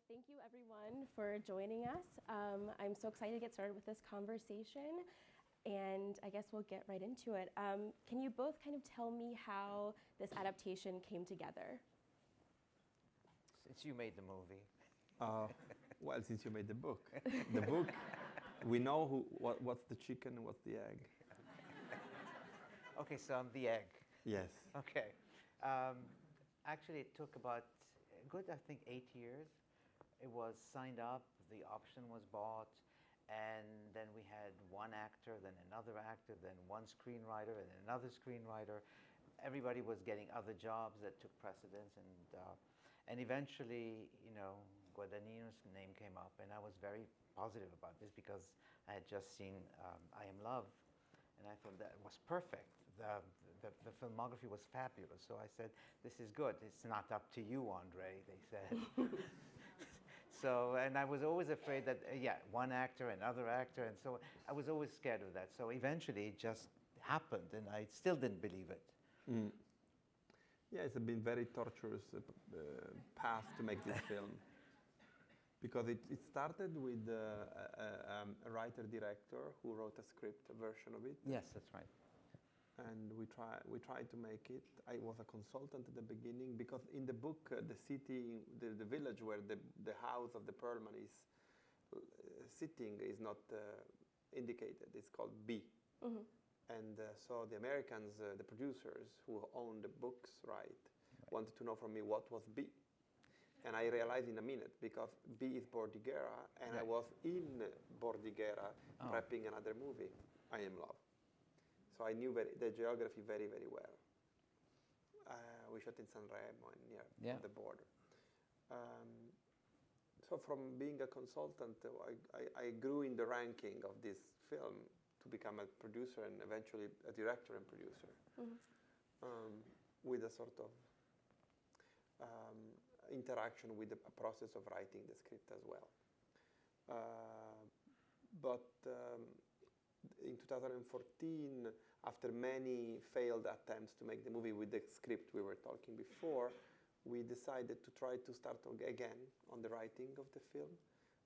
thank you everyone for joining us. I'm so excited to get started with this conversation, and I guess we'll get right into it. Can you both kind of tell me how this adaptation came together? Since you made the movie. Well, since you made the book. The book, we know what's the chicken and what's the egg. Okay, so I'm the egg. Yes. Okay. Actually, it took about a good, I think, 8 years. It was signed up, the option was bought, and then we had one actor, then another actor, then one screenwriter, and another screenwriter. Everybody was getting other jobs that took precedence, and eventually, Guadagnino's name came up, and I was very positive about this because I had just seen I Am Love, and I thought that was perfect. The filmography was fabulous, so I said, this is good. It's not up to you, André, they said. So, and I was always afraid that, one actor, another actor, and so I was always scared of that. So eventually it just happened, and I still didn't believe it. Mm. Yeah, it's been very torturous path to make this film. Because it started with a writer-director who wrote a script, a version of it. Yes, that's right. And we tried to make it. I was a consultant at the beginning because in the book, the city, the village where the house of the Perlman is sitting is not indicated. It's called B. Mm-hmm. And so the Americans, the producers who own the books, wanted to know from me what was B. And I realized in a minute, because B is Bordighera, and I was in Bordighera prepping another movie, I Am Love. So I knew the geography very, very well. We shot in Sanremo and near the border. So from being a consultant, I grew in the ranking of this film to become a producer and eventually a director and producer, with a sort of interaction with the process of writing the script as well. But in 2014, after many failed attempts to make the movie with the script we were talking before, we decided to try to start again on the writing of the film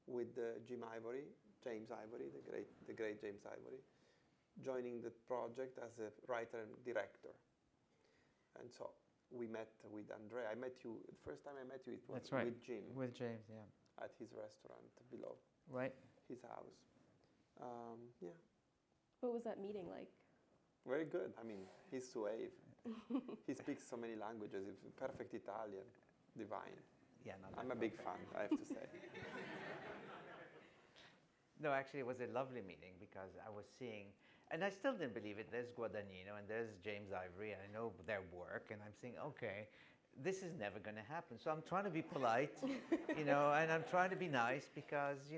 with James Ivory, the great James Ivory, joining the project as a writer and director. And so we met with André. I met you, the first time I met you, it was with Jim. With James, yeah. At his restaurant below. Right. His house. What was that meeting like? Very good. I mean, he's suave. He speaks so many languages. He's perfect Italian. Divine. Yeah, I'm a big fan, I have to say. No, actually, it was a lovely meeting because I was seeing, and I still didn't believe it. There's Guadagnino and there's James Ivory, and I know their work, and I'm saying, okay, this is never going to happen. So I'm trying to be polite, and I'm trying to be nice because,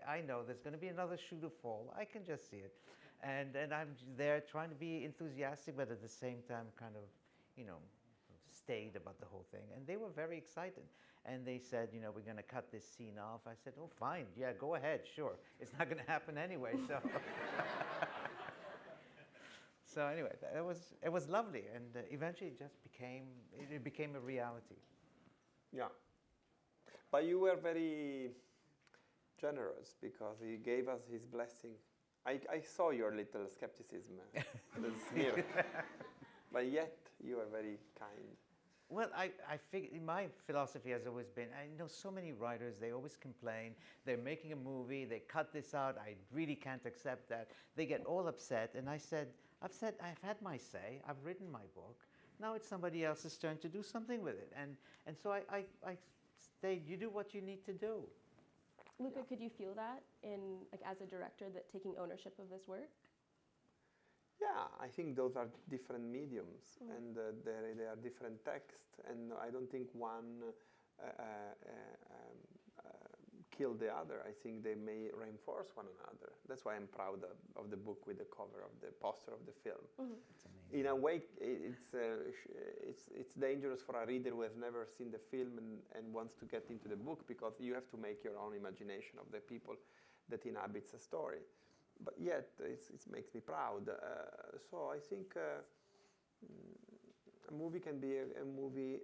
I know there's going to be another shoe to fall. I can just see it. And I'm there trying to be enthusiastic, but at the same time kind of, staid about the whole thing. And they were very excited. And they said, we're going to cut this scene off. I said, oh, fine. Yeah, go ahead. Sure. It's not going to happen anyway. So, so anyway, it was lovely. And eventually it became a reality. Yeah. But you were very generous because he gave us his blessing. I saw your little skepticism, the smirk. But yet, you are very kind. Well, I figure my philosophy has always been, I know so many writers, they always complain, they're making a movie, they cut this out, I really can't accept that. They get all upset, and I've had my say, I've written my book, now it's somebody else's turn to do something with it. And so I say, you do what you need to do. Luca, could you feel that as a director, that taking ownership of this work? Yeah, I think those are different mediums, and they are different texts, and I don't think one killed the other. I think they may reinforce one another. That's why I'm proud of the book with the cover of the poster of the film. In a way, it's dangerous for a reader who has never seen the film and wants to get into the book, because you have to make your own imagination of the people that inhabits a story. But yet, it makes me proud. So I think a movie can be a movie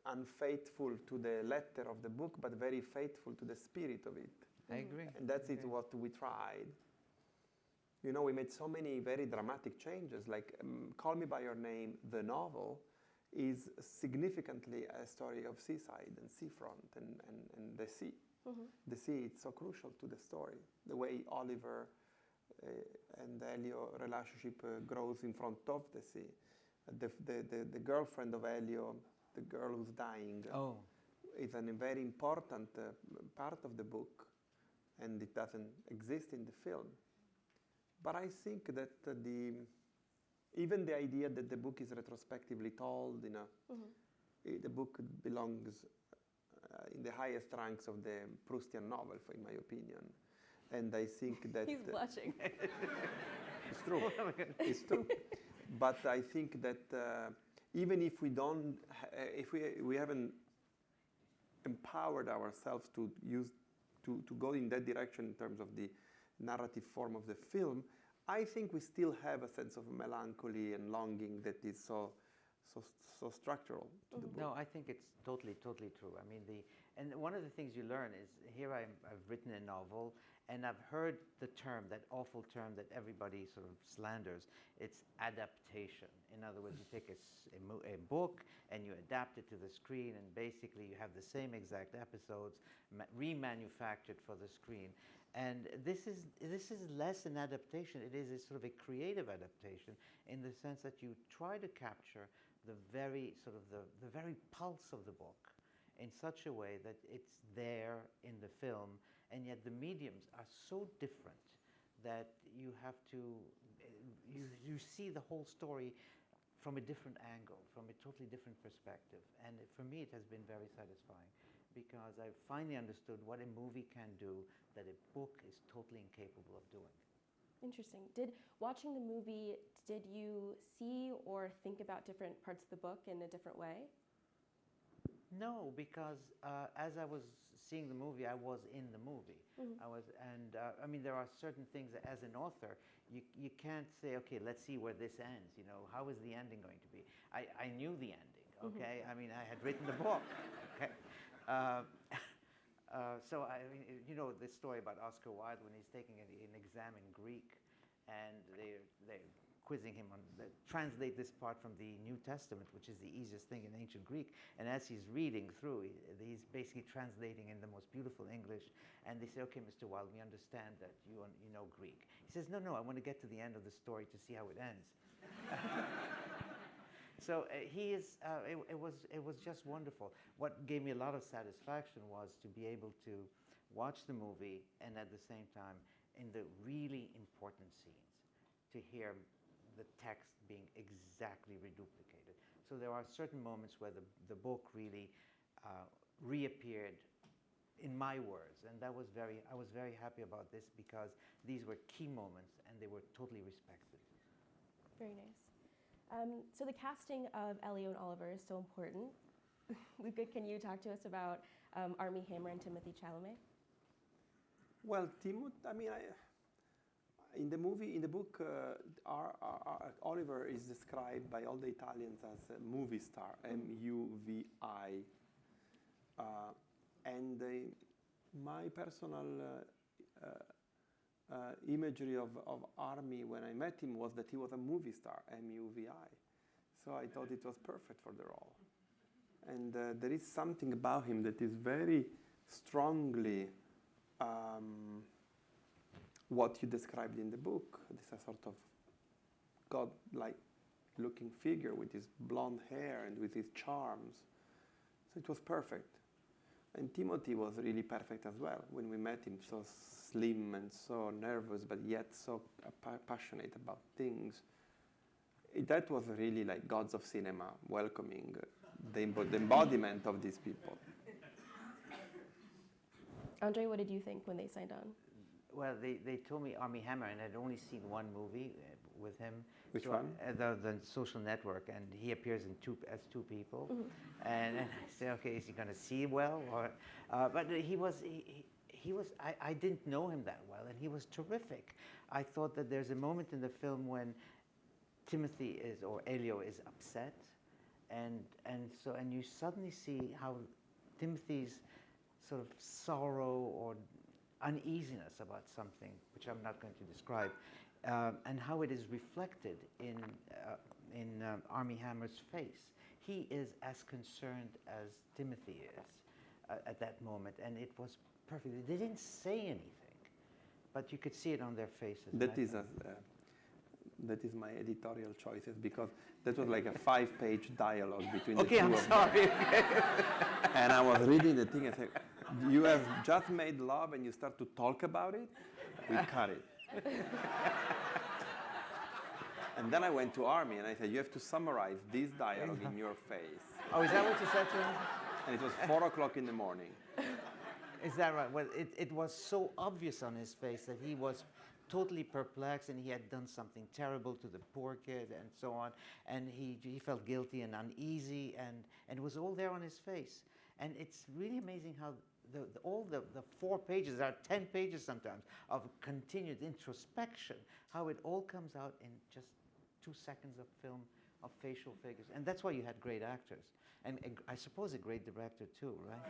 unfaithful to the letter of the book, but very faithful to the spirit of it. I agree. And that's it what we tried. You know, we made so many very dramatic changes, like Call Me By Your Name, the novel, is significantly a story of seaside and seafront and the sea. The sea is so crucial to the story. The way Oliver and Elio relationship grows in front of the sea. The girlfriend of Elio, the girl who's dying, is a very important part of the book, and it doesn't exist in the film. But I think that even the idea that the book is retrospectively told, the book belongs in the highest ranks of the Proustian novel, in my opinion. And I think that... He's blushing. It's true. It's true. But I think that even if we don't, if we haven't empowered ourselves to go in that direction in terms of the narrative form of the film, I think we still have a sense of melancholy and longing that is so structural to the book. No, I think it's totally true. I mean, and one of the things you learn is, here I've written a novel, and I've heard the term, that awful term that everybody sort of slanders. It's adaptation. In other words, you take a book and you adapt it to the screen, and basically you have the same exact episodes remanufactured for the screen. And this is less an adaptation. It is a sort of a creative adaptation, in the sense that you try to capture the very sort of the very pulse of the book in such a way that it's there in the film, and yet the mediums are so different that you have to you see the whole story from a different angle, from a totally different perspective. And for me, it has been very satisfying, because I finally understood what a movie can do that a book is totally incapable of doing. Interesting. Watching the movie, did you see or think about different parts of the book in a different way? No, because as I was seeing the movie, I was in the movie. I mean, there are certain things that, as an author, you can't say, okay, let's see where this ends. You know, how is the ending going to be? I knew the ending. Okay, I mean, I had written the book. Okay. So I mean, you know the story about Oscar Wilde when he's taking an exam in Greek, and they're quizzing him on translate this part from the New Testament, which is the easiest thing in ancient Greek. And as he's reading through, he's basically translating in the most beautiful English. And they say, okay, Mr. Wilde, we understand that you know Greek. He says, no, I want to get to the end of the story to see how it ends. So it was just wonderful. What gave me a lot of satisfaction was to be able to watch the movie, and at the same time, in the really important scenes, to hear the text being exactly reduplicated. So there are certain moments where the book really reappeared in my words, and I was very happy about this, because these were key moments and they were totally respected. Very nice. So the casting of Elio and Oliver is so important. Luca, can you talk to us about Armie Hammer and Timothée Chalamet? Well, I mean, in the book, Oliver is described by all the Italians as a movie star, M-U-V-I. And my personal imagery of Armie when I met him was that he was a movie star, M-U-V-I. So I thought it was perfect for the role. And there is something about him that is very strongly what you described in the book. This a sort of God-like looking figure with his blonde hair and with his charms. So it was perfect. And Timothy was really perfect as well. When we met him, so slim and so nervous, but yet so passionate about things. That was really like gods of cinema welcoming the embodiment of these people. André, what did you think when they signed on? Well, they told me Armie Hammer, and I'd only seen one movie with him. Which one? The Social Network, and he appears in as two people. And I said, okay, is he going to see well? Or, but he was. I didn't know him that well, and he was terrific. I thought that there's a moment in the film when Timothy or Elio is upset, and you suddenly see how Timothy's sort of sorrow or uneasiness about something, which I'm not going to describe, and how it is reflected in Armie Hammer's face. He is as concerned as Timothy is at that moment, and it was perfect. They didn't say anything, but you could see it on their faces. That is my editorial choices, because that was like a 5-page dialogue between the two Okay, I'm sorry. And I was reading the thing and said, you have just made love and you start to talk about it? We cut it. And then I went to Armie and I said, you have to summarize this dialogue in your face. Oh, is that what you said to him? And it was 4 o'clock in the morning. Is that right? Well, it was so obvious on his face that he was totally perplexed, and he had done something terrible to the poor kid and so on, and he felt guilty and uneasy, and it was all there on his face. And it's really amazing how all the 4 pages, there are 10 pages sometimes, of continued introspection, how it all comes out in just 2 seconds of film, of facial figures. And that's why you had great actors. And I suppose a great director too, right?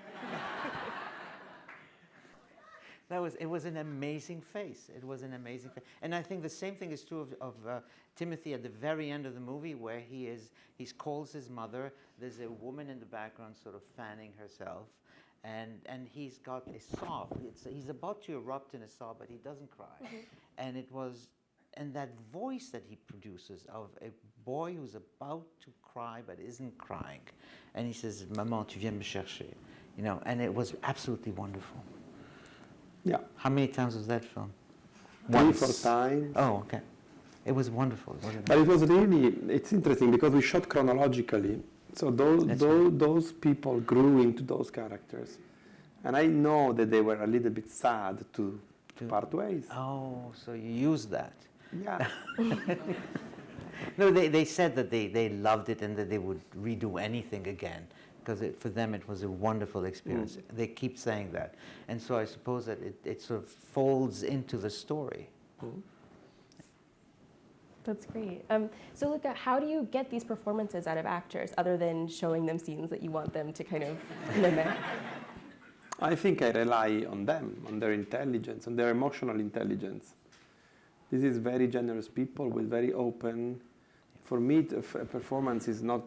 It was an amazing face. It was an amazing face. And I think the same thing is true of Timothy at the very end of the movie, where he calls his mother. There's a woman in the background sort of fanning herself, and he's got a sob. He's about to erupt in a sob, but he doesn't cry. Mm-hmm. And that voice that he produces of a boy who's about to cry but isn't crying, and he says, "Maman, tu viens me chercher," and it was absolutely wonderful. Yeah. How many times was that film? 3, 4 times. Oh, okay. It was wonderful. But it was really, it's interesting because we shot chronologically. So those people grew into those characters. And I know that they were a little bit sad to part ways. Oh, so you used that. Yeah. No, they said that they loved it and that they would redo anything again, because for them it was a wonderful experience. Mm. They keep saying that. And so I suppose that it sort of folds into the story. Mm. That's great. So Luca, how do you get these performances out of actors, other than showing them scenes that you want them to kind of mimic? I think I rely on them, on their intelligence, on their emotional intelligence. This is very generous people with very open. For me, a performance is not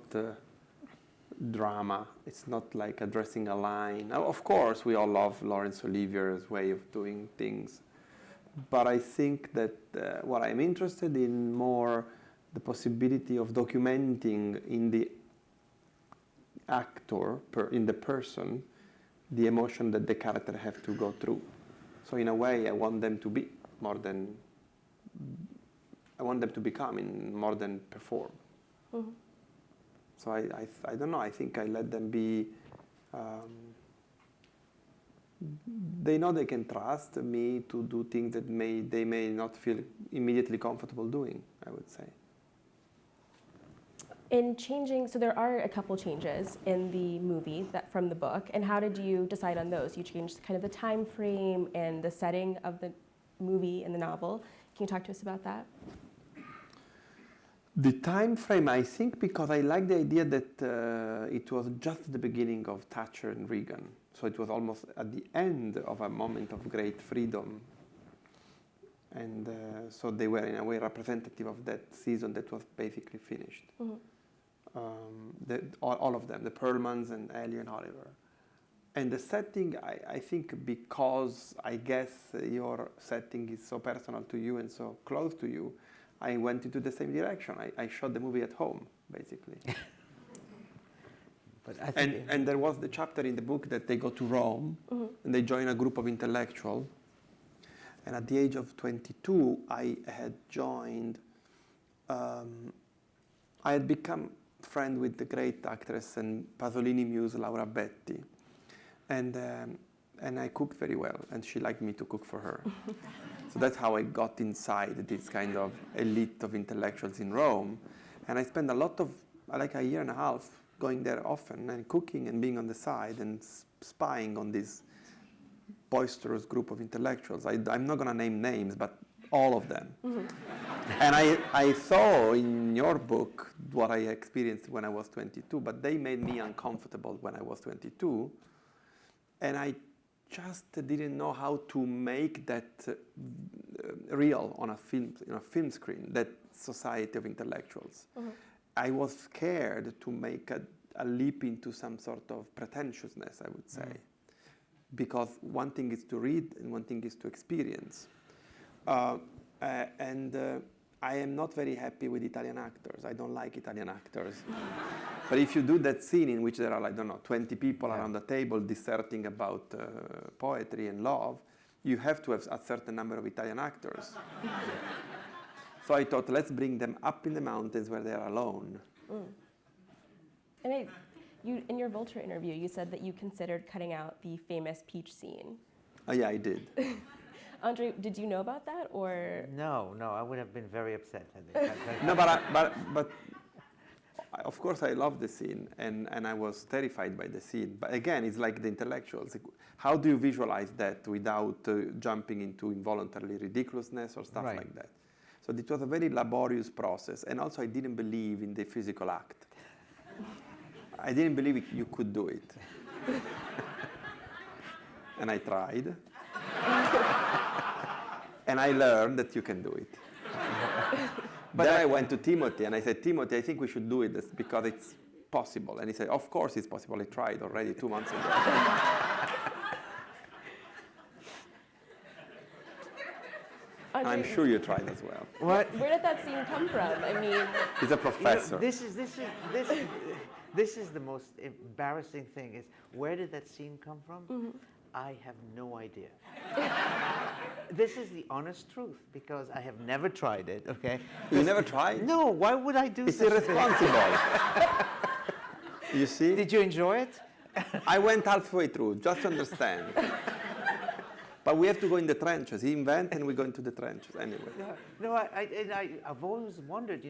drama. It's not like addressing a line. Now, of course, we all love Laurence Olivier's way of doing things. But I think that what I'm interested in more, the possibility of documenting in the actor, in the person, the emotion that the character have to go through. So in a way, I want them to be more than, I want them to become more than perform. Mm-hmm. So I don't know, I think I let them be, they know they can trust me to do things that they may not feel immediately comfortable doing, I would say. In changing, so there are a couple changes in the movie from the book, and how did you decide on those? You changed kind of the time frame and the setting of the movie and the novel. Can you talk to us about that? The time frame, I think, because I like the idea that it was just the beginning of Thatcher and Reagan. So it was almost at the end of a moment of great freedom. And so they were, in a way, representative of that season that was basically finished. Mm-hmm. All of them, the Perlmans and Ellie and Oliver. And the setting, I think because I guess your setting is so personal to you and so close to you, I went into the same direction. I shot the movie at home, basically. But I think and there was the chapter in the book that they go to Rome, mm-hmm. and they join a group of intellectuals. And at the age of 22, I had joined, I had become friend with the great actress and Pasolini muse Laura Betti. And I cooked very well, and she liked me to cook for her. So that's how I got inside this kind of elite of intellectuals in Rome. And I spent like a year and a half going there often and cooking and being on the side and spying on this boisterous group of intellectuals. I'm not going to name names, but all of them. And I saw in your book what I experienced when I was 22, but they made me uncomfortable when I was 22. And I just didn't know how to make that real on a film screen, that society of intellectuals. I was scared to make a leap into some sort of pretentiousness, I would say. Because one thing is to read and one thing is to experience. I am not very happy with Italian actors. I don't like Italian actors. But if you do that scene in which there are, I don't know, 20 people around the table disserting about poetry and love, you have to have a certain number of Italian actors. So I thought, let's bring them up in the mountains where they are alone. And in your Vulture interview, you said that you considered cutting out the famous peach scene. Oh, yeah, I did. Andre, did you know about that, or? No, I would have been very upset. No, but of course I love the scene, and I was terrified by the scene. But again, it's like the intellectuals. How do you visualize that without jumping into involuntary ridiculousness or stuff like that? So it was a very laborious process, and also I didn't believe in the physical act. I didn't believe you could do it. And I tried. And I learned that you can do it. But then I went to Timothy and I said, Timothy, I think we should do it because it's possible. And he said, of course it's possible. I tried already 2 months ago. I'm sure you tried as well. What? Where did that scene come from? I mean, he's a professor. This is the most embarrassing thing. Is where did that scene come from? I have no idea. This is the honest truth, because I have never tried it, okay? You never tried? No, why would I do it's such irresponsible. You see? Did you enjoy it? I went halfway through, just to understand. But we have to go in the trenches. He invents and we go into the trenches anyway. No, I've always wondered,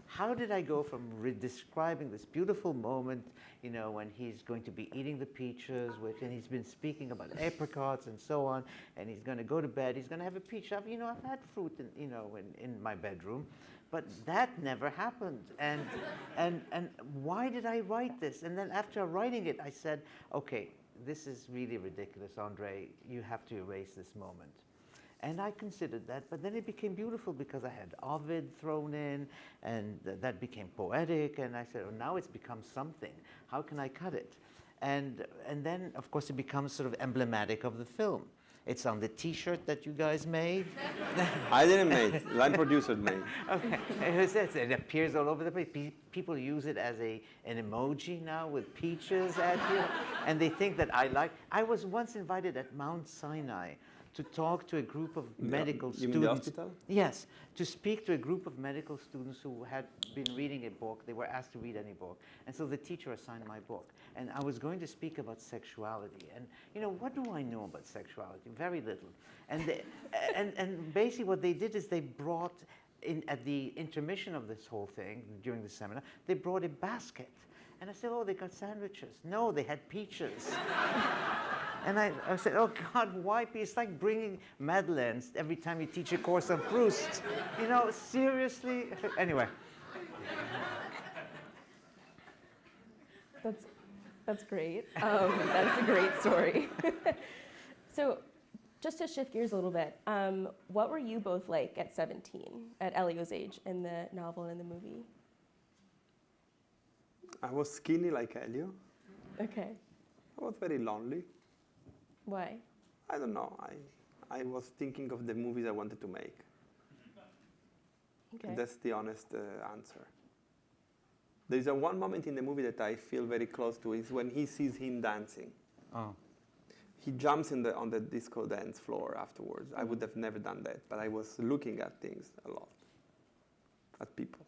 how did I go from describing this beautiful moment, when he's going to be eating the peaches, and he's been speaking about apricots and so on, and he's going to go to bed, he's going to have a peach. I've had fruit, in my bedroom, but that never happened. And why did I write this? And then after writing it, I said, okay, this is really ridiculous, Andre. You have to erase this moment. And I considered that, but then it became beautiful because I had Ovid thrown in, and that became poetic, and I said, oh, now it's become something. How can I cut it? And then, of course, it becomes sort of emblematic of the film. It's on the T-shirt that you guys made. I didn't make it. Line producer made. Okay. It appears all over the place. People use it as an emoji now with peaches at you, and they think that I like. I was once invited at Mount Sinai to talk to a group of medical students. You mean the hospital? Yes, to speak to a group of medical students who had been reading a book. They were asked to read any book. And so the teacher assigned my book. And I was going to speak about sexuality. And, what do I know about sexuality? Very little. And and basically what they did is they brought, at the intermission of this whole thing, during the seminar, they brought a basket. And I said, oh, they got sandwiches. No, they had peaches. And I said, oh, God, why? It's like bringing Madeleines every time you teach a course on Proust. Seriously? Anyway. That's great. That's a great story. So just to shift gears a little bit, what were you both like at 17, at Elio's age, in the novel and the movie? I was skinny like Elio. Okay. I was very lonely. Why? I don't know. I was thinking of the movies I wanted to make. Okay. That's the honest answer. There's one moment in the movie that I feel very close to. Is when he sees him dancing. Oh. He jumps on the disco dance floor afterwards. I would have never done that, but I was looking at things a lot, at people.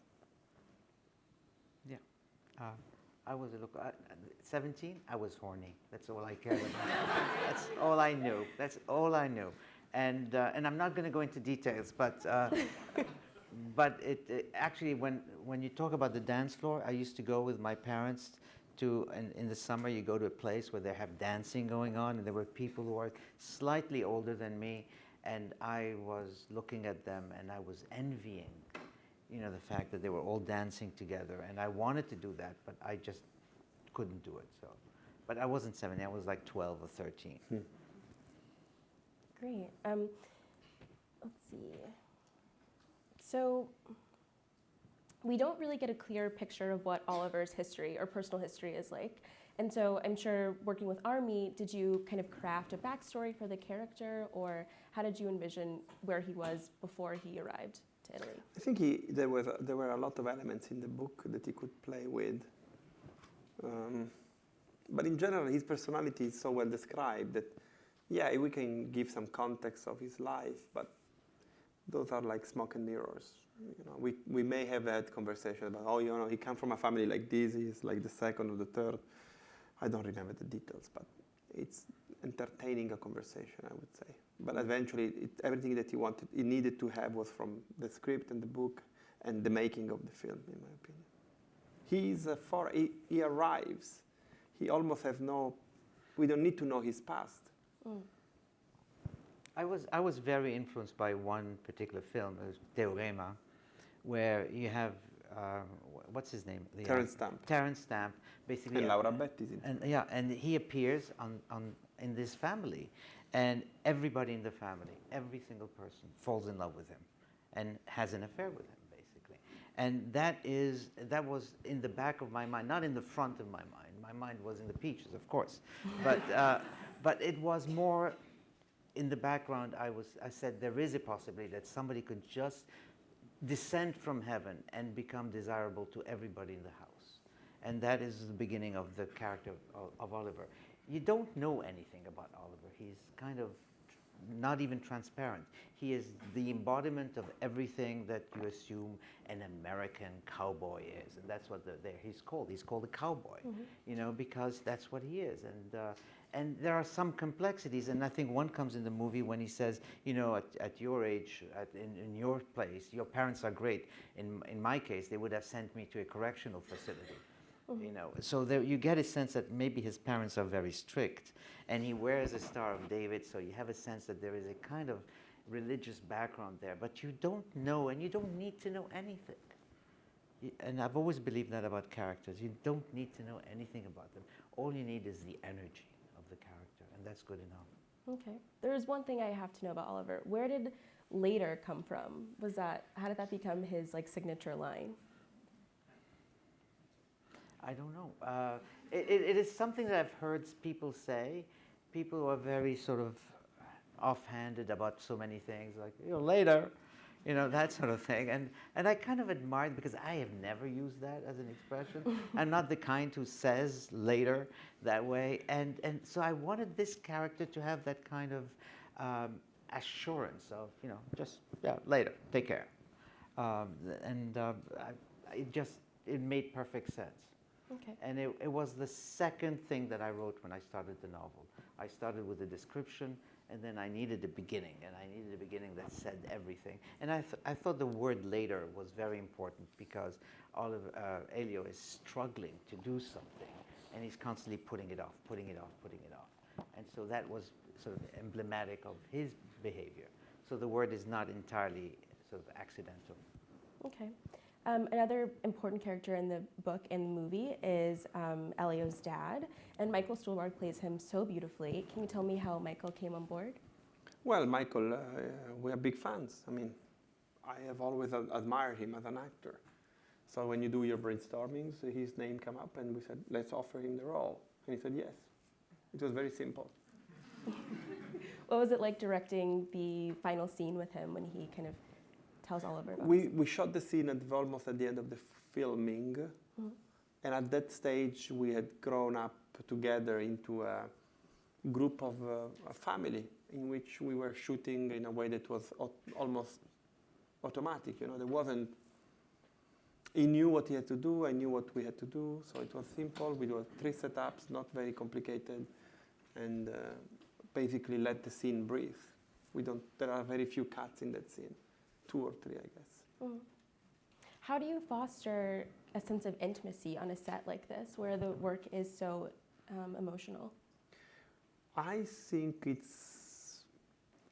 Yeah. I was 17, I was horny. That's all I cared about. That's all I knew. That's all I knew. And I'm not going to go into details, but it actually, when you talk about the dance floor, I used to go with my parents to, and in the summer you go to a place where they have dancing going on, and there were people who are slightly older than me, And I was looking at them and I was envying, the fact that they were all dancing together. And I wanted to do that, but I just couldn't do it. So, but I wasn't 17, I was like 12 or 13. Great. Let's see. So we don't really get a clear picture of what Oliver's history or personal history is like. And so I'm sure working with Army, did you kind of craft a backstory for the character, or how did you envision where he was before he arrived to Italy? I think there were a lot of elements in the book that he could play with. But in general, his personality is so well described that, yeah, we can give some context of his life, but those are like smoke and mirrors. We may have had conversation about, he came from a family like this, he's like the second or the third. I don't remember the details, but it's entertaining a conversation, I would say. But eventually, everything that he needed to have was from the script and the book and the making of the film, in my opinion. He arrives. He almost we don't need to know his past. I was very influenced by one particular film, it was Teorema, where you have, what's his name? Terence Stamp. Terence Stamp, basically. And Laura Betty's in it. And and he appears in this family, and everybody in the family, every single person falls in love with him, and has an affair with him, basically. And that was in the back of my mind, not in the front of my mind. My mind was in the peaches, of course, but it was more in the background. I said there is a possibility that somebody could just descend from heaven and become desirable to everybody in the house. And that is the beginning of the character of Oliver. You don't know anything about Oliver. He's kind of not even transparent. He is the embodiment of everything that you assume an American cowboy is. And that's what he's called. He's called a cowboy, because that's what he is. And there are some complexities, and I think one comes in the movie when he says, at your age, in your place, your parents are great. In my case, they would have sent me to a correctional facility. So there you get a sense that maybe his parents are very strict, and he wears a Star of David, so you have a sense that there is a kind of religious background there, but you don't know, and you don't need to know anything. And I've always believed that about characters. You don't need to know anything about them. All you need is the energy of the character, and that's good enough. Okay. There's one thing I have to know about Oliver. Where did later come from? How did that become his signature line? I don't know. It is something that I've heard people say. People who are very sort of offhanded about so many things, like, later, that sort of thing. And I kind of admired, because I have never used that as an expression. I'm not the kind who says later that way. And so I wanted this character to have that kind of assurance of, just, later, take care. It made perfect sense. Okay. And it was the second thing that I wrote when I started the novel. I started with a description, and then I needed a beginning, and I needed a beginning that said everything. And I thought the word later was very important, because Elio is struggling to do something, and he's constantly putting it off. And so that was sort of emblematic of his behavior. So the word is not entirely sort of accidental. Okay. Another important character in the book and the movie is Elio's dad, and Michael Stuhlbarg plays him so beautifully. Can you tell me how Michael came on board? Well, Michael, we are big fans. I mean, I have always admired him as an actor. So when you do your brainstormings, his name came up, and we said, let's offer him the role. And he said yes. It was very simple. What was it like directing the final scene with him when he kind of tells Oliver about we shot the scene almost at the end of the filming, and at that stage we had grown up together into a group of a family in which we were shooting in a way that was almost automatic. There wasn't. He knew what he had to do. I knew what we had to do. So it was simple. We did 3 setups, not very complicated, and basically let the scene breathe. There are very few cuts in that scene. 2 or 3, I guess. How do you foster a sense of intimacy on a set like this, where the work is so emotional? I think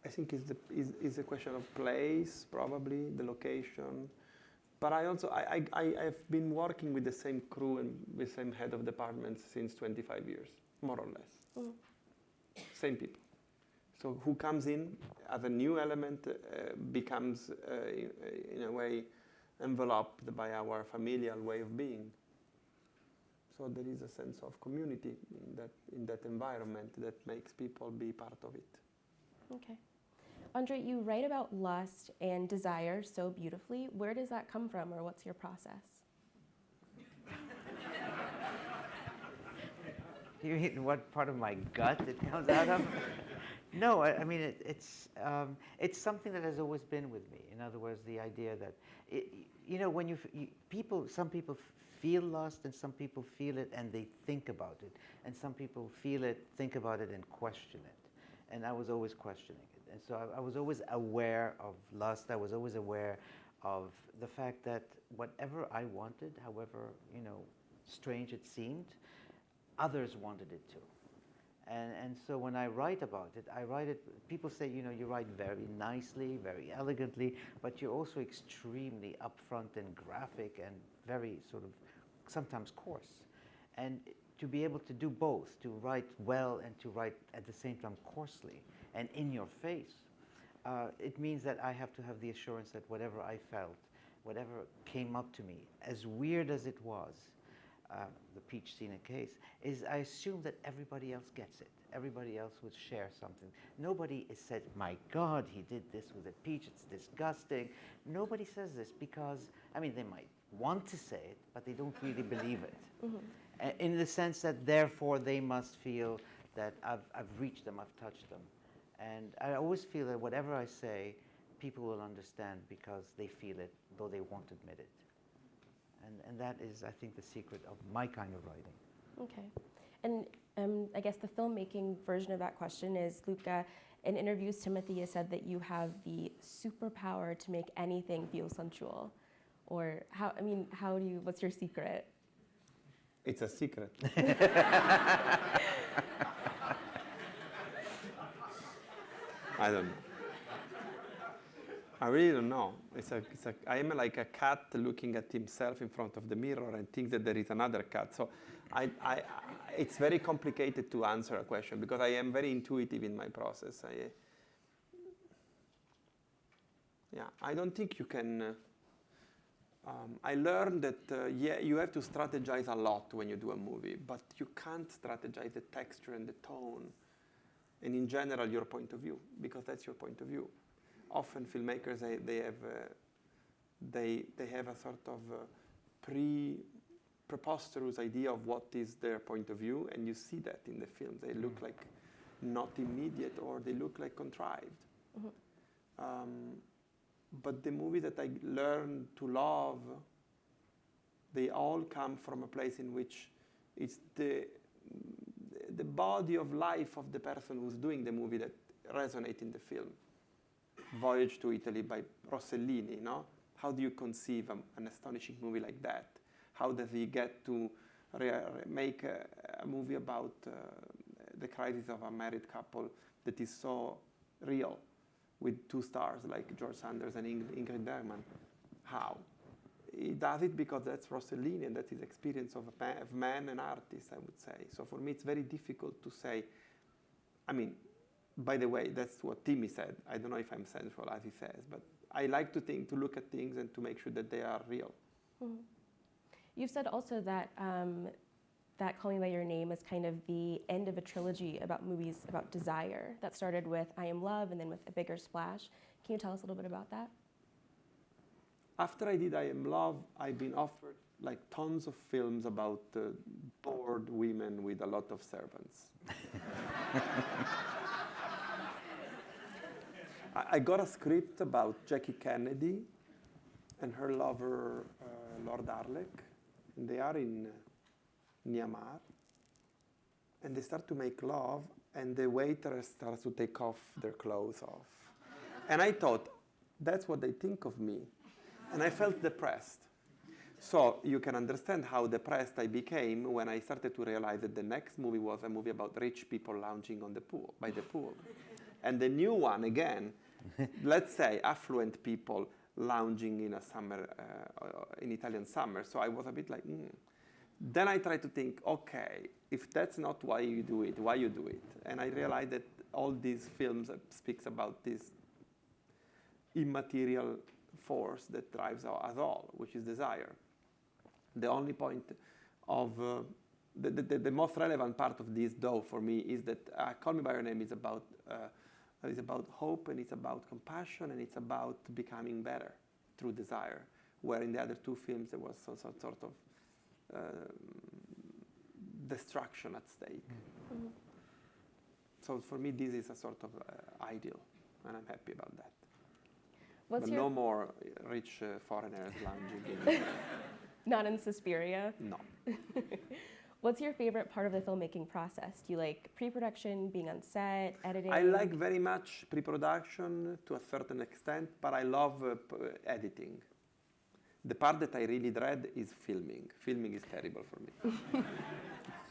I think is a question of place, probably, the location. But I also, I've been working with the same crew and the same head of departments since 25 years, more or less. Mm. Same people. So who comes in as a new element becomes, in a way, enveloped by our familial way of being. So there is a sense of community in that environment that makes people be part of it. Okay. Andre, you write about lust and desire so beautifully. Where does that come from, or what's your process? You mean what part of my gut it comes out of? No, I mean, it's something that has always been with me. In other words, the idea that, when some people feel lust, and some people feel it and they think about it. And some people feel it, think about it, and question it. And I was always questioning it. And so I was always aware of lust. I was always aware of the fact that whatever I wanted, however, strange it seemed, others wanted it too. And so when I write about it, people say, you write very nicely, very elegantly, but you're also extremely upfront and graphic and very sort of sometimes coarse. And to be able to do both, to write well and to write at the same time coarsely and in your face, it means that I have to have the assurance that whatever I felt, whatever came up to me, as weird as it was, the Peach Scene case, is I assume that everybody else gets it. Everybody else would share something. Nobody has said, my God, he did this with a peach, it's disgusting. Nobody says this because, they might want to say it, but they don't really believe it. Mm-hmm. In the sense that therefore they must feel that I've reached them, I've touched them. And I always feel that whatever I say, people will understand because they feel it, though they won't admit it. And that is, I think, the secret of my kind of writing. Okay. And I guess the filmmaking version of that question is, Luca, in interviews, Timothy has said that you have the superpower to make anything feel sensual. Or what's your secret? It's a secret. I don't know. I really don't know. I am like a cat looking at himself in front of the mirror and thinks that there is another cat. So it's very complicated to answer a question because I am very intuitive in my process. I don't think you can. I learned that, you have to strategize a lot when you do a movie, but you can't strategize the texture and the tone, and in general, your point of view, because that's your point of view. Often filmmakers, they have a sort of preposterous idea of what is their point of view, and you see that in the films. They look like not immediate, or they look like contrived. Mm-hmm. But the movies that I learned to love, they all come from a place in which it's the body of life of the person who's doing the movie that resonates in the film. Voyage to Italy by Rossellini, How do you conceive an astonishing movie like that? How does he get to make a movie about the crisis of a married couple that is so real, with two stars like George Sanders and Ingrid Bergman? How? He does it because that's Rossellini and that's his experience of man and artist, I would say. So for me, it's very difficult to say. By the way, that's what Timmy said. I don't know if I'm sensual, as he says, but I like to look at things and to make sure that they are real. Mm-hmm. You've said also that that Call Me By Your Name is kind of the end of a trilogy about movies about desire that started with I Am Love and then with A Bigger Splash. Can you tell us a little bit about that? After I did I Am Love, I've been offered like tons of films about bored women with a lot of servants. I got a script about Jackie Kennedy and her lover, Lord Arlec, and they are in Myanmar, and they start to make love, and the waitress starts to take off their clothes off. And I thought, that's what they think of me. And I felt depressed. So you can understand how depressed I became when I started to realize that the next movie was a movie about rich people lounging on the pool, by the pool. And the new one, again, let's say affluent people lounging in a summer, in Italian summer. So I was a bit like, Then I tried to think, okay, if that's not why you do it, why you do it? And I realized that all these films speaks about this immaterial force that drives us all, which is desire. The only point of, the most relevant part of this, though, for me, is that Call Me By Your Name is about hope, and it's about compassion, and it's about becoming better through desire, where in the other two films there was some sort of destruction at stake. Mm-hmm. So for me, this is a sort of ideal, and I'm happy about that. But no more rich foreigners lounging in. Not in Suspiria? No. What's your favorite part of the filmmaking process? Do you like pre-production, being on set, editing? I like very much pre-production to a certain extent, but I love editing. The part that I really dread is filming. Filming is terrible for me.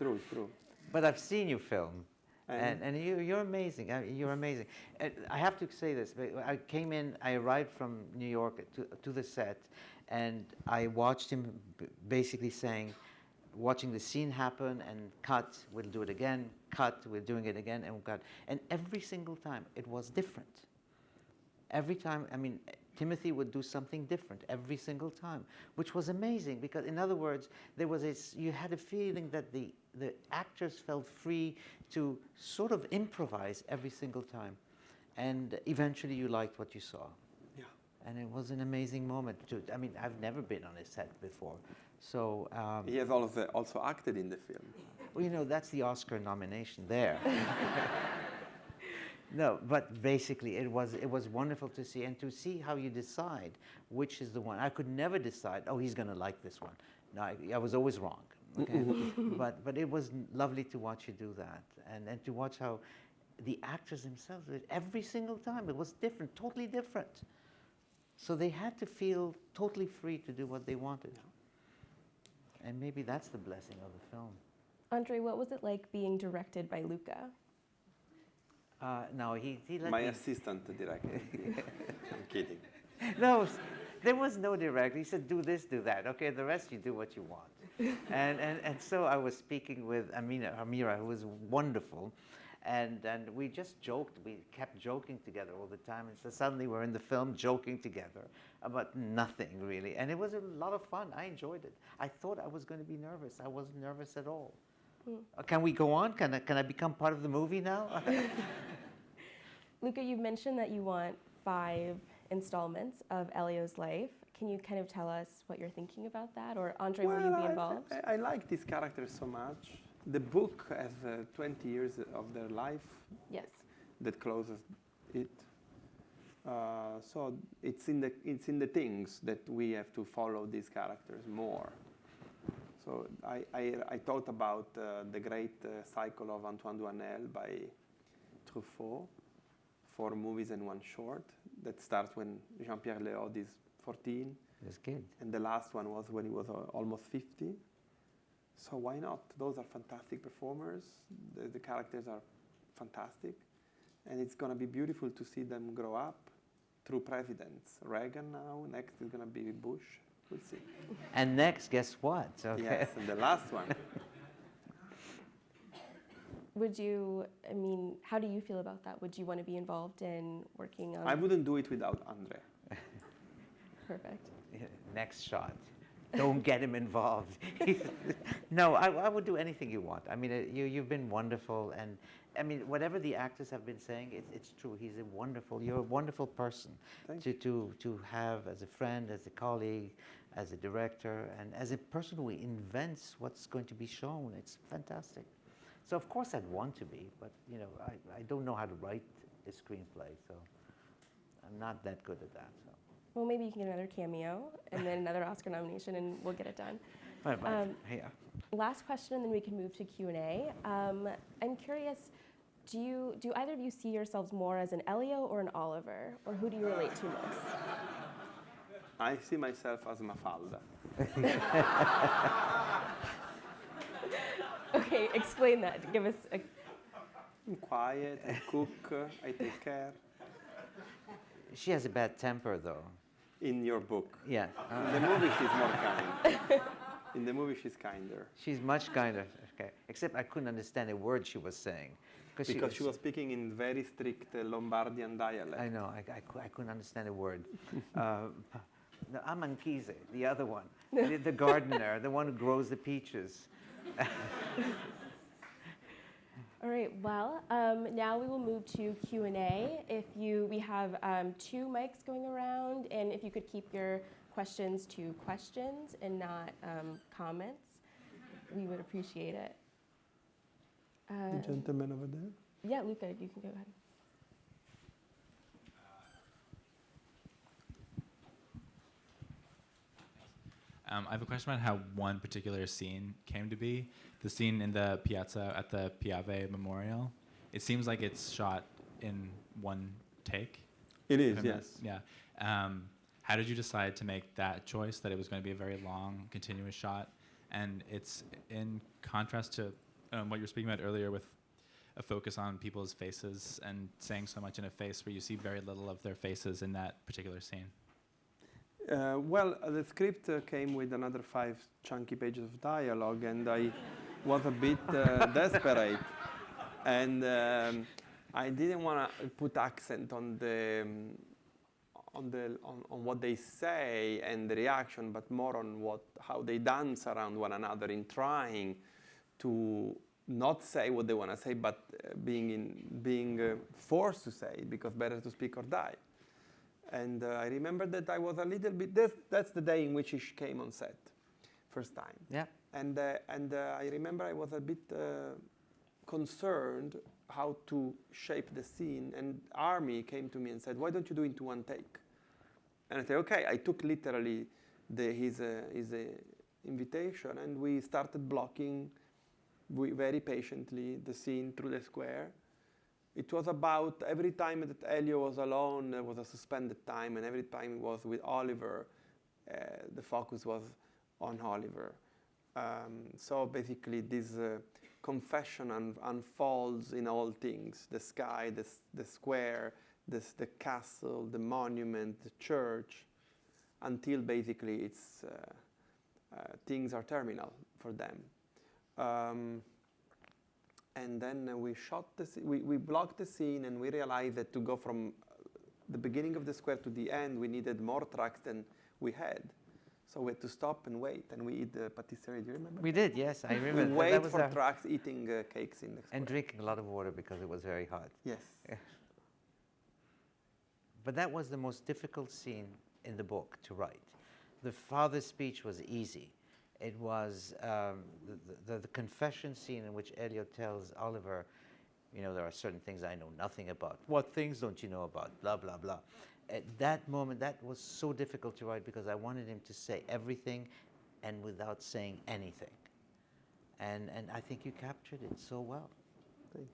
It's true. But I've seen you film, and you're amazing. You're amazing. And I have to say this. I came in, I arrived from New York to the set, and I watched him basically watching the scene happen, and cut, we'll do it again, cut, we're doing it again, and cut. And every single time, it was different. Every time, I mean, Timothy would do something different every single time, which was amazing, because in other words, you had a feeling that the actors felt free to sort of improvise every single time. And eventually you liked what you saw. Yeah. And it was an amazing moment. I mean, I've never been on a set before. So he has also acted in the film. Well, you know, that's the Oscar nomination there. No, but basically it was wonderful to see, and to see how you decide which is the one. I could never decide, oh, he's going to like this one. No, I was always wrong. Okay? but it was lovely to watch you do that, and to watch how the actors themselves, every single time, it was different, totally different. So they had to feel totally free to do what they wanted. And maybe that's the blessing of the film. Andre, what was it like being directed by Luca? No, he let my me... assistant director. I'm kidding. No, there was no director. He said, do this, do that. Okay, the rest you do what you want. and so I was speaking with Amira, who was wonderful. And we just joked. We kept joking together all the time. And so suddenly we're in the film joking together about nothing, really. And it was a lot of fun. I enjoyed it. I thought I was going to be nervous. I wasn't nervous at all. Can we go on? Can I become part of the movie now? Luca, you mentioned that you want 5 installments of Elio's life. Can you kind of tell us what you're thinking about that? Or Andre, will you be involved? I like this character so much. The book has 20 years of their life. Yes. That closes it. So it's in the things that we have to follow these characters more. So I thought about the great cycle of Antoine Duanel by Truffaut, 4 movies and 1 short, that starts when Jean-Pierre Léaud is 14. That's good. And the last one was when he was almost 50. So why not? Those are fantastic performers. The characters are fantastic. And it's going to be beautiful to see them grow up through presidents. Reagan now, next is going to be Bush. We'll see. And next, guess what? Okay. Yes, and the last one. How do you feel about that? Would you want to be involved in working on... I wouldn't do it without Andre. Perfect. Yeah, next shot. Don't get him involved. No, I would do anything you want. I mean, you've been wonderful, and I mean, whatever the actors have been saying, it's true. You're a wonderful person to have as a friend, as a colleague, as a director, and as a person who invents what's going to be shown. It's fantastic. So of course I'd want to be, but you know, I don't know how to write a screenplay, so I'm not that good at that. So. Well, maybe you can get another cameo and then another Oscar nomination, and we'll get it done. Yeah. Last question, and then we can move to Q&A. I'm curious, do either of you see yourselves more as an Elio or an Oliver, or who do you relate to most? I see myself as Mafalda. Okay, explain that. Give us a... I'm quiet, I cook, I take care. She has a bad temper, though. In your book. Yeah. In the movie, she's more kind. In the movie, she's kinder. She's much kinder. Okay. Except I couldn't understand a word she was saying. Because she was speaking in very strict Lombardian dialect. I know. I couldn't understand a word. The Amanchise, the other one. The gardener, the one who grows the peaches. All right, well, now we will move to Q&A. We have 2 mics going around, and if you could keep your questions to questions and not comments, we would appreciate it. The gentleman over there. Yeah, Luca, you can go ahead. I have a question about how one particular scene came to be. The scene in the piazza at the Piave Memorial. It seems like it's shot in one take. It is, yes. Yeah. How did you decide to make that choice, that it was going to be a very long, continuous shot? And it's in contrast to what you were speaking about earlier with a focus on people's faces and saying so much in a face where you see very little of their faces in that particular scene. Well, the script came with another 5 chunky pages of dialogue, and I was a bit desperate. And I didn't want to put accent on what they say and the reaction, but more on how they dance around one another in trying to not say what they want to say, but being forced to say it, because better to speak or die. And I remember that I was a little bit. That's the day in which he came on set, first time. Yeah. And I remember I was a bit concerned how to shape the scene. And Army came to me and said, "Why don't you do it into one take?" And I said, "Okay." I took literally his invitation, and we started blocking very patiently the scene through the square. It was about every time that Elio was alone, there was a suspended time, and every time it was with Oliver, the focus was on Oliver. So basically, this confession unfolds in all things: the sky, the square, the castle, the monument, the church, until basically it's things are terminal for them. And then we shot we blocked the scene, and we realized that to go from the beginning of the square to the end, we needed more tracks than we had. So we had to stop and wait, and we eat the patisserie. Do you remember? We did, yes, I remember. We wait for tracks eating cakes in the square. And drinking a lot of water because it was very hot. Yes. Yeah. But that was the most difficult scene in the book to write. The father's speech was easy. It was the confession scene in which Elio tells Oliver, you know, there are certain things I know nothing about. What things don't you know about? Blah, blah, blah. At that moment, that was so difficult to write because I wanted him to say everything and without saying anything. And I think you captured it so well. Thank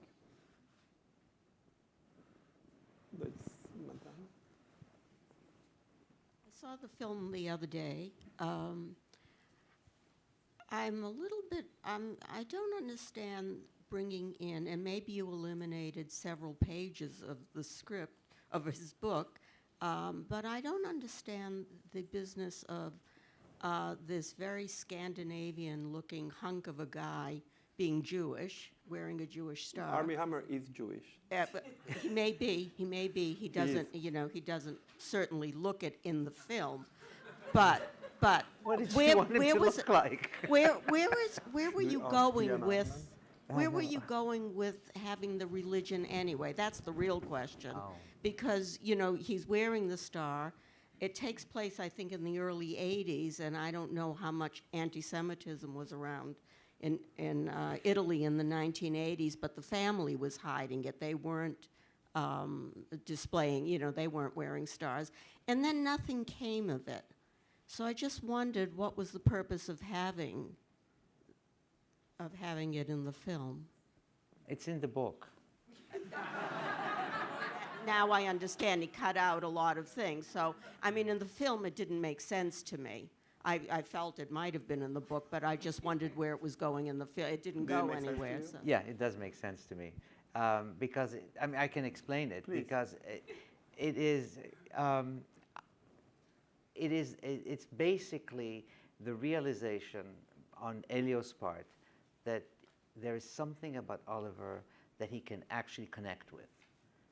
you. That's Madame. I saw the film the other day. I'm a little bit, I don't understand bringing in, and maybe you eliminated several pages of the script of his book, but I don't understand the business of this very Scandinavian-looking hunk of a guy being Jewish, wearing a Jewish star. Armie Hammer is Jewish. But he may be. He doesn't, he doesn't certainly look it in the film, but What did you want him to look like? Where were you going with? Austrian Where were you going with having the religion anyway? That's the real question. Oh. Because he's wearing the star. It takes place, I think, in the early '80s, and I don't know how much anti-Semitism was around in Italy in the 1980s. But the family was hiding it. They weren't displaying. They weren't wearing stars, and then nothing came of it. So I just wondered what was the purpose of having it in the film. It's in the book. Now I understand he cut out a lot of things. So, in the film it didn't make sense to me. I felt it might have been in the book, but I just wondered where it was going in the film. It didn't go anywhere. So. Yeah, it does make sense to me. because I mean I can explain it. Please. Because it's basically the realization on Elio's part that there is something about Oliver that he can actually connect with.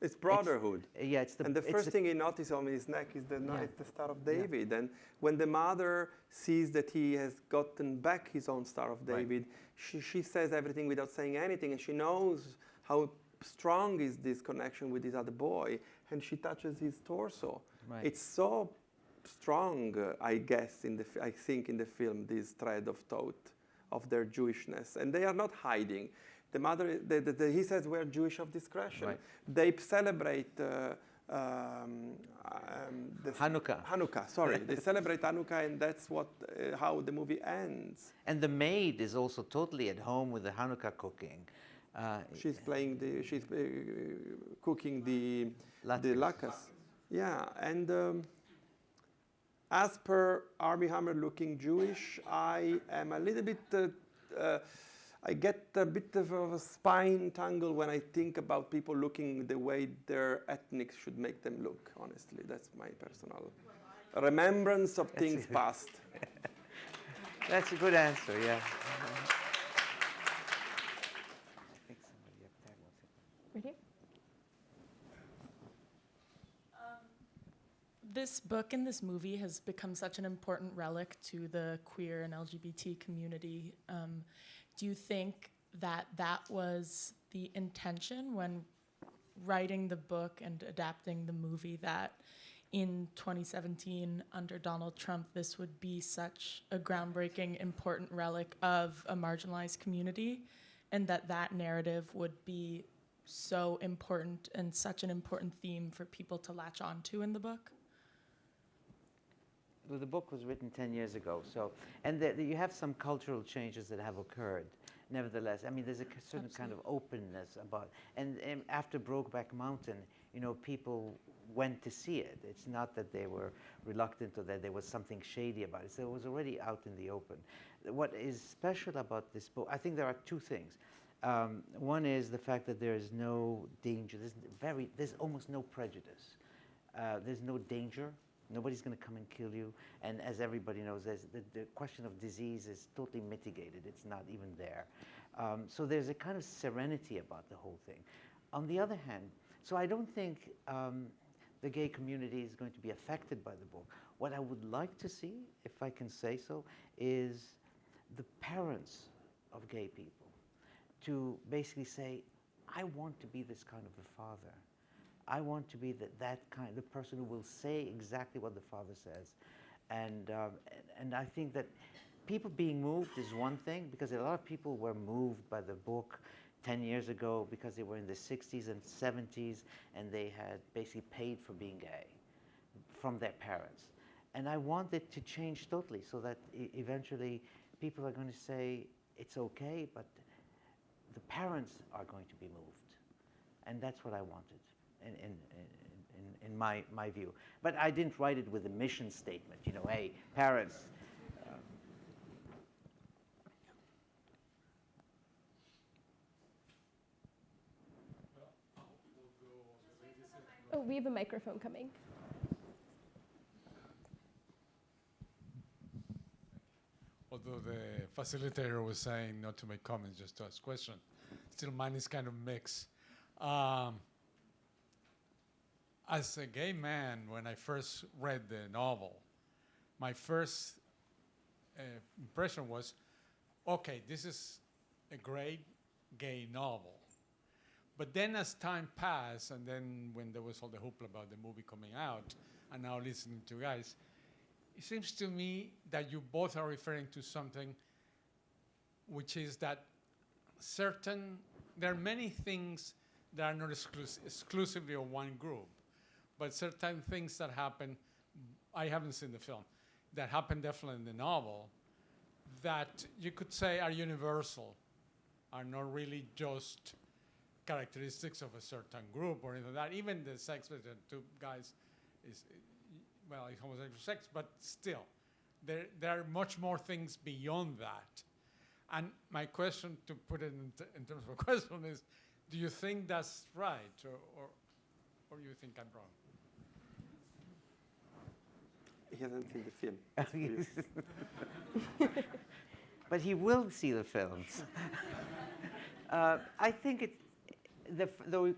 It's brotherhood. Yeah, it's the And the it's first the- thing he noticed on his neck is the, Yeah. it's the Star of David. And when the mother sees that he has gotten back his own Star of Right. David, she says everything without saying anything. And she knows how strong is this connection with this other boy. And she touches his torso. Right. It's so strong, I guess, I think in the film, this thread of thought of their Jewishness. And they are not hiding. The mother, he says, we're Jewish of discretion. Right. They celebrate Hanukkah. Sorry. They celebrate Hanukkah, and that's how the movie ends. And the maid is also totally at home with the Hanukkah cooking. She's cooking the latkes. Yeah, and as per Armie Hammer looking Jewish, I am a little bit. I get a bit of a spine tingle when I think about people looking the way their ethnics should make them look. Honestly, that's my personal remembrance of things past. That's a good answer. Yeah. Right here. This book and this movie has become such an important relic to the queer and LGBT community. Do you think that that was the intention when writing the book and adapting the movie, that in 2017, under Donald Trump, this would be such a groundbreaking, important relic of a marginalized community, and that narrative would be so important and such an important theme for people to latch onto in the book? Well, the book was written 10 years ago, and you have some cultural changes that have occurred. Nevertheless, I mean, there's a certain kind of openness about, and after Brokeback Mountain, people went to see it. It's not that they were reluctant or that there was something shady about it. So it was already out in the open. What is special about this book, I think there are two things. One is the fact that there is no danger. There's almost no prejudice. There's no danger. Nobody's going to come and kill you. And as everybody knows, the question of disease is totally mitigated. It's not even there. So there's a kind of serenity about the whole thing. On the other hand, so I don't think the gay community is going to be affected by the book. What I would like to see, if I can say so, is the parents of gay people to basically say, I want to be this kind of a father. I want to be the person who will say exactly what the father says. And I think that people being moved is one thing, because a lot of people were moved by the book 10 years ago because they were in the 60s and 70s and they had basically paid for being gay from their parents. And I want it to change totally so that eventually people are going to say it's okay, but the parents are going to be moved. And that's what I wanted. In my view. But I didn't write it with a mission statement, hey, parents. Oh, we have a microphone coming. Although the facilitator was saying not to make comments, just to ask questions, still mine is kind of mixed. As a gay man, when I first read the novel, my first impression was, okay, this is a great gay novel. But then as time passed, and then when there was all the hoopla about the movie coming out, and now listening to guys, it seems to me that you both are referring to something which is that there are many things that are not exclusively of one group, but certain things that happen, I haven't seen the film, that happen definitely in the novel, that you could say are universal, are not really just characteristics of a certain group or anything like that. Even the sex between two guys is, well, it's homosexual sex, but still, there are much more things beyond that. And my question, to put it in terms of a question, is Do you think that's right, or you think I'm wrong? He hasn't seen the film. But he will see the films. I think the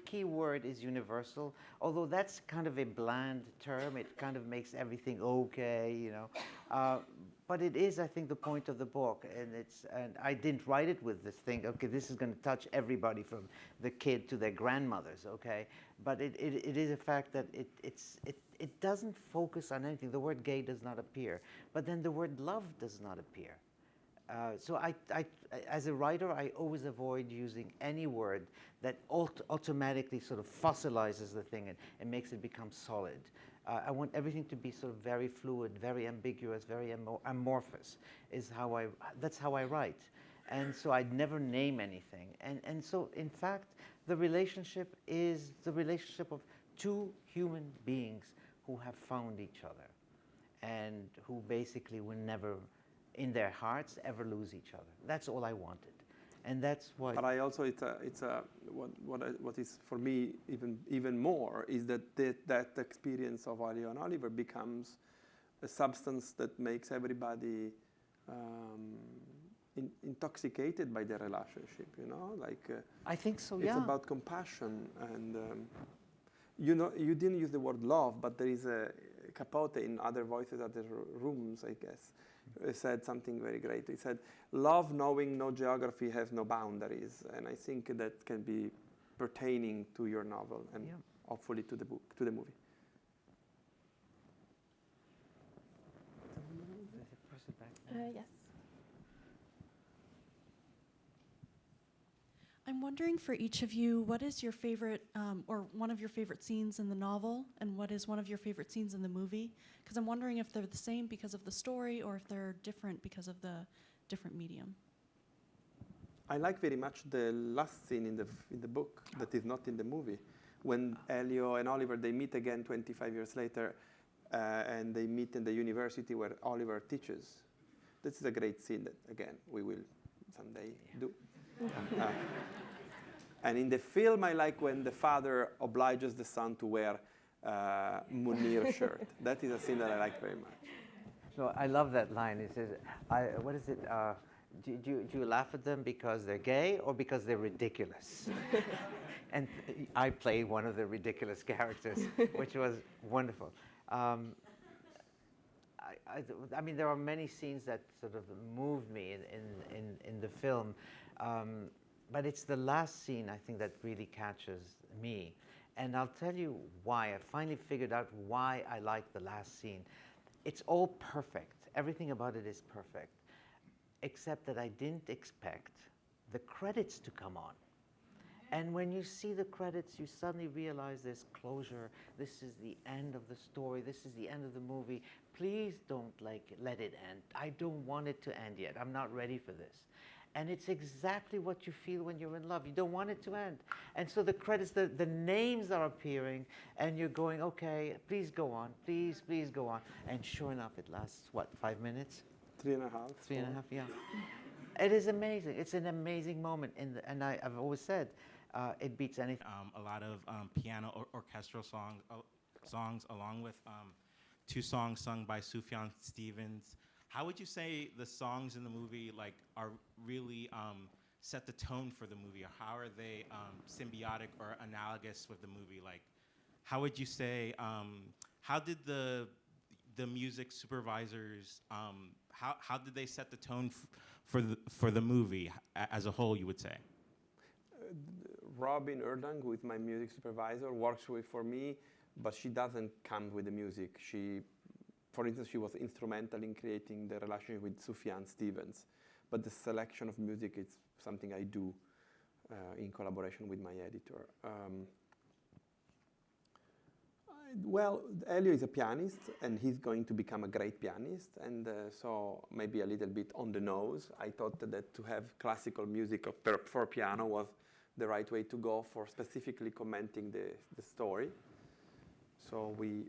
key word is universal, although that's kind of a bland term. It kind of makes everything okay, you know. But it is, I think, the point of the book, and I didn't write it with this thing. Okay, this is going to touch everybody from the kid to their grandmothers. Okay, but it is a fact that it doesn't focus on anything. The word gay does not appear, but then the word love does not appear. So I, as a writer, I always avoid using any word that automatically sort of fossilizes the thing and makes it become solid. I want everything to be sort of very fluid, very ambiguous, very amorphous. That's how I write. And so I'd never name anything. And so, in fact, the relationship is the relationship of two human beings who have found each other and who basically will never, in their hearts, ever lose each other. That's all I wanted. And that's why. But I also, what is for me even more is that that experience of Elio and Oliver becomes a substance that makes everybody intoxicated by their relationship. You know, like I think so. It's Yeah. about compassion, and you know, you didn't use the word love, but there is a Capote in Other Voices, Other Rooms, I guess. Said something very great. He said, "Love, knowing no geography, has no boundaries," and I think that can be pertaining to your novel and hopefully to the book, to the movie. Yes. I'm wondering for each of you, what is your favorite, or one of your favorite scenes in the novel, and what is one of your favorite scenes in the movie? Because I'm wondering if they're the same because of the story, or if they're different because of the different medium. I like very much the last scene in the book that is not in the movie, when Elio and Oliver, they meet again 25 years later, and they meet in the university where Oliver teaches. This is a great scene that, again, we will someday do. And in the film, I like when the father obliges the son to wear Munir's shirt. That is a scene that I like very much. So I love that line. It says, what is it? Do you laugh at them because they're gay or because they're ridiculous? And I played one of the ridiculous characters, which was wonderful. I mean, there are many scenes that sort of moved me in the film. But it's the last scene, I think, that really catches me. And I'll tell you why. I finally figured out why I like the last scene. It's all perfect. Everything about it is perfect. Except that I didn't expect the credits to come on. And when you see the credits, you suddenly realize there's closure. This is the end of the story. This is the end of the movie. Please don't let it end. I don't want it to end yet. I'm not ready for this. And it's exactly what you feel when you're in love. You don't want it to end. And so the credits, the names are appearing, and you're going, okay, please go on. Please, please go on. And sure enough, it lasts, what, 5 minutes? 3.5. 3.5, yeah. It is amazing. It's an amazing moment. And I've always said, it beats anything. A lot of piano or orchestral songs along with 2 songs sung by Sufjan Stevens. How would you say the songs in the movie are really set the tone for the movie, or how are they symbiotic or analogous with the movie? How would you say, how did the music supervisors, how did they set the tone for the movie as a whole, you would say? Robin Erdang, who is my music supervisor, works for me, but she doesn't come with the music. For instance, she was instrumental in creating the relationship with Sufjan Stevens, but the selection of music is something I do in collaboration with my editor. Well, Elio is a pianist, and he's going to become a great pianist, and so maybe a little bit on the nose. I thought that to have classical music for piano was the right way to go for specifically commenting the story. So we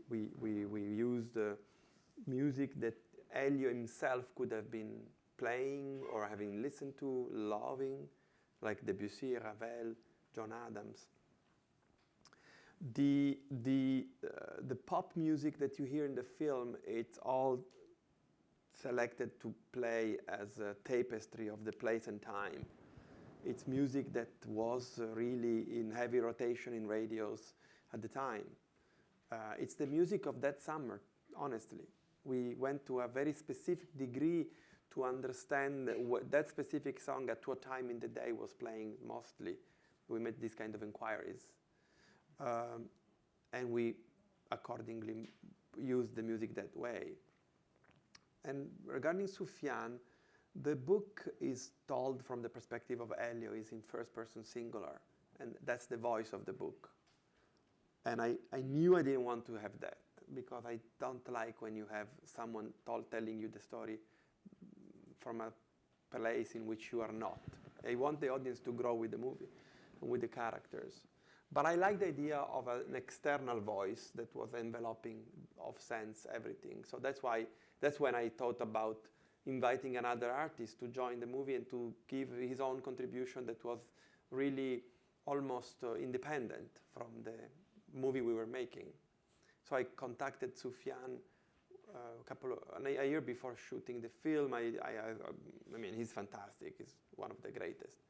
used music that Elio himself could have been playing or having listened to, loving, like Debussy, Ravel, John Adams. The pop music that you hear in the film, it's all selected to play as a tapestry of the place and time. It's music that was really in heavy rotation in radios at the time. It's the music of that summer, honestly. We went to a very specific degree to understand what that specific song at what time in the day was playing mostly. We made these kind of inquiries. And we accordingly used the music that way. And regarding Sufjan, the book is told from the perspective of Elio. It's in first person singular, and that's the voice of the book. And I knew I didn't want to have that, because I don't like when you have someone telling you the story from a place in which you are not. I want the audience to grow with the movie and with the characters. But I like the idea of an external voice that was enveloping of sense everything. So that's when I thought about inviting another artist to join the movie and to give his own contribution that was really almost independent from the movie we were making. So I contacted Sufjan a year before shooting the film. I mean, he's fantastic. He's one of the greatest.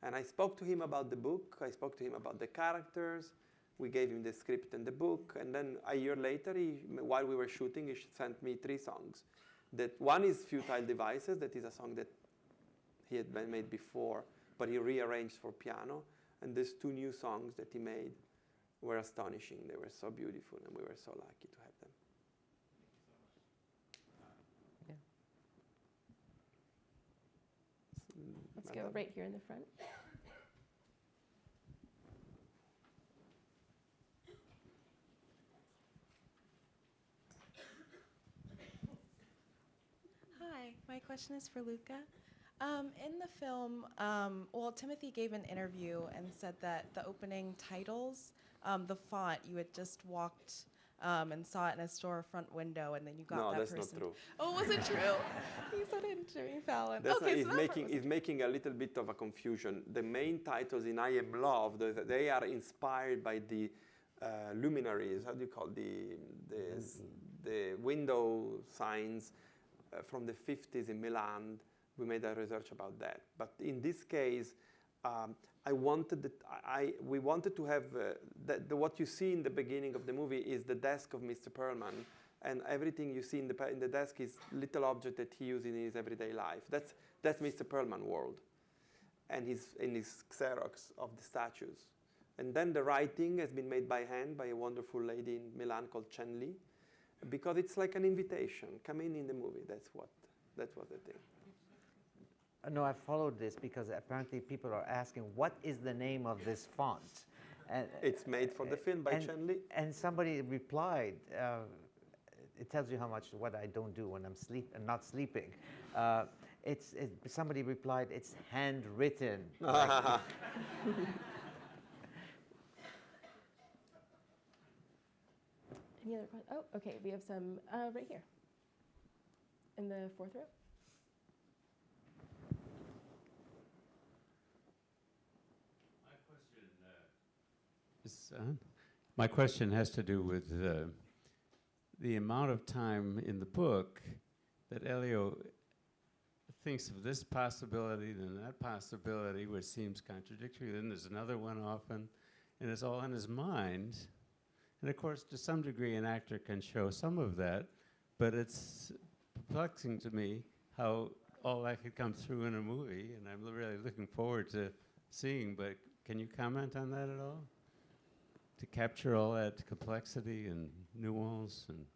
And I spoke to him about the book. I spoke to him about the characters. We gave him the script and the book. And then a year later, while we were shooting, he sent me 3 songs. That one is Futile Devices. That is a song that he had been made before, but he rearranged for piano. And these 2 new songs that he made were astonishing. They were so beautiful, and we were so lucky to have them. Let's go right here in the front. Hi, my question is for Luca. In the film, well, Timothy gave an interview and said that the opening titles, the font, you had just walked and saw it in a storefront window, and then you got that person. No, that's not true. Oh, was it true? He said it in Jimmy Fallon. He's making a little bit of a confusion. The main titles in I Am Love, they are inspired by the luminaries. How do you call the window signs from the 50s in Milan? We made a research about that. But in this case, we wanted to have what you see in the beginning of the movie is the desk of Mr. Perlman, and everything you see in the desk is little object that he uses in his everyday life. That's Mr. Perlman world, and his Xerox of the statues. And then the writing has been made by hand by a wonderful lady in Milan called Chen Li, because it's like an invitation. Come in the movie. That was the thing. No, I followed this because apparently people are asking, what is the name of this font? And it's made for the film by Chen Li. And somebody replied, it tells you what I don't do when I'm not sleeping. Somebody replied, it's handwritten. Any other questions? Oh, okay, we have some right here in the 4th row. My question has to do with the amount of time in the book that Elio thinks of this possibility, then that possibility, which seems contradictory. Then there's another one often, and it's all in his mind. And of course, to some degree, an actor can show some of that, but it's perplexing to me how all that could come through in a movie, and I'm really looking forward to seeing, but can you comment on that at all? To capture all that complexity and nuance and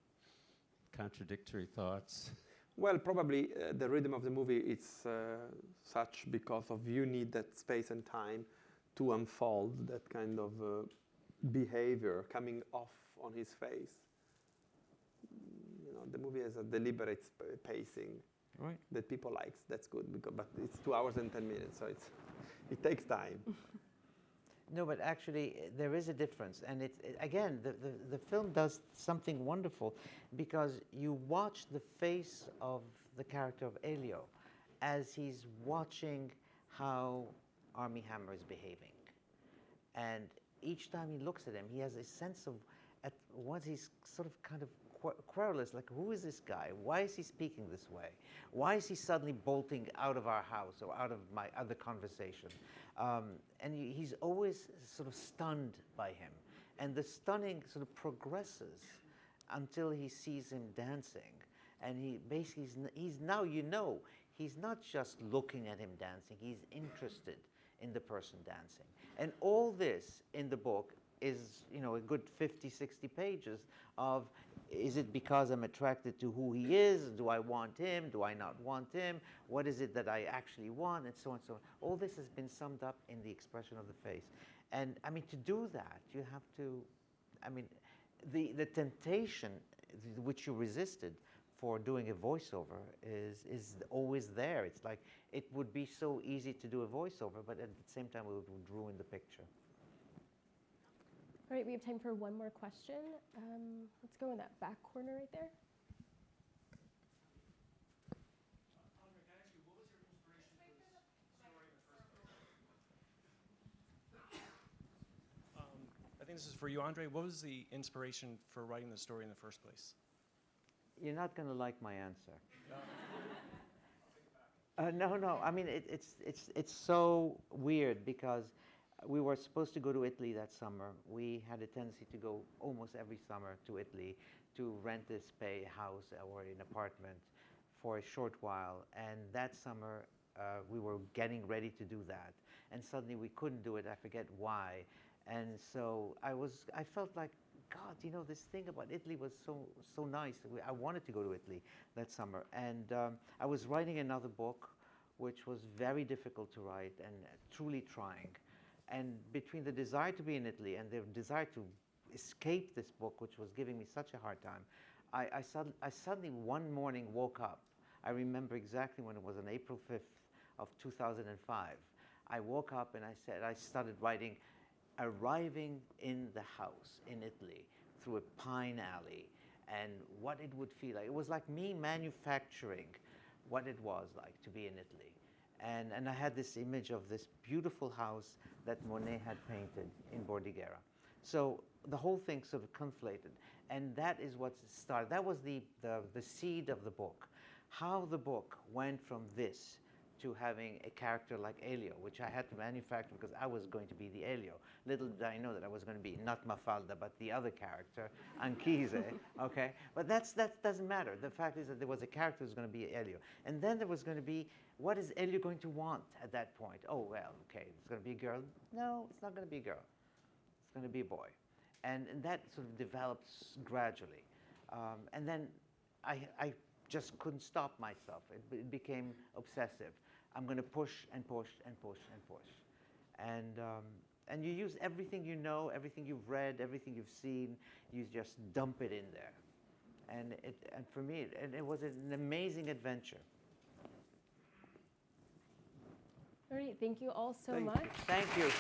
contradictory thoughts? Well, probably the rhythm of the movie is such because of you need that space and time to unfold that kind of behavior coming off on his face. The movie has a deliberate pacing that people like. That's good, but it's 2 hours and 10 minutes, so it takes time. No, but actually there is a difference, and again the film does something wonderful because you watch the face of the character of Elio as he's watching how Armie Hammer is behaving, And each time he looks at him, he has a sense of, at once he's sort of kind of querulous, like, who is this guy? Why is he speaking this way? Why is he suddenly bolting out of our house or out of my other conversation? And he's always sort of stunned by him. And the stunning sort of progresses until he sees him dancing. And he basically, he's now, you know, he's not just looking at him dancing, he's interested in the person dancing. And all this in the book is, you know, a good 50, 60 pages of, is it because I'm attracted to who he is? Do I want him? Do I not want him? What is it that I actually want? And so on and so on. All this has been summed up in the expression of the face. And I mean, to do that, you have to, I mean, the temptation which you resisted for doing a voiceover is always there. It's like, it would be so easy to do a voiceover, but at the same time, it would ruin the picture. All right, we have time for one more question. Let's go in that back corner right there. André, can I ask you, what was your inspiration for this story in the first place? I think this is for you, André. What was the inspiration for writing the story in the first place? You're not going to like my answer. No. I mean, it's so weird because we were supposed to go to Italy that summer. We had a tendency to go almost every summer to Italy to rent a house or an apartment for a short while. And that summer, we were getting ready to do that. And suddenly we couldn't do it. I forget why. And so I felt like, God, you know, this thing about Italy was so nice. I wanted to go to Italy that summer. And I was writing another book, which was very difficult to write and truly trying. And between the desire to be in Italy and the desire to escape this book, which was giving me such a hard time, I suddenly one morning woke up. I remember exactly when it was on April 5th of 2005. I woke up and I started writing, arriving in the house in Italy through a pine alley and what it would feel like. It was like me manufacturing what it was like to be in Italy. And I had this image of this beautiful house that Monet had painted in Bordighera. So the whole thing sort of conflated. And that is what started. That was the seed of the book. How the book went from this to having a character like Elio, which I had to manufacture because I was going to be the Elio. Little did I know that I was going to be not Mafalda, but the other character, Anchise, okay? But that doesn't matter. The fact is that there was a character who was going to be Elio. And then there was going to be, what is Elio going to want at that point? Oh, well, okay, it's going to be a girl. No, it's not going to be a girl. It's going to be a boy. And that sort of develops gradually. And then I just couldn't stop myself. It became obsessive. I'm going to push and push and push and push. And you use everything you know, everything you've read, everything you've seen, you just dump it in there. And for me, it was an amazing adventure. All right, thank you all so much. Thank you.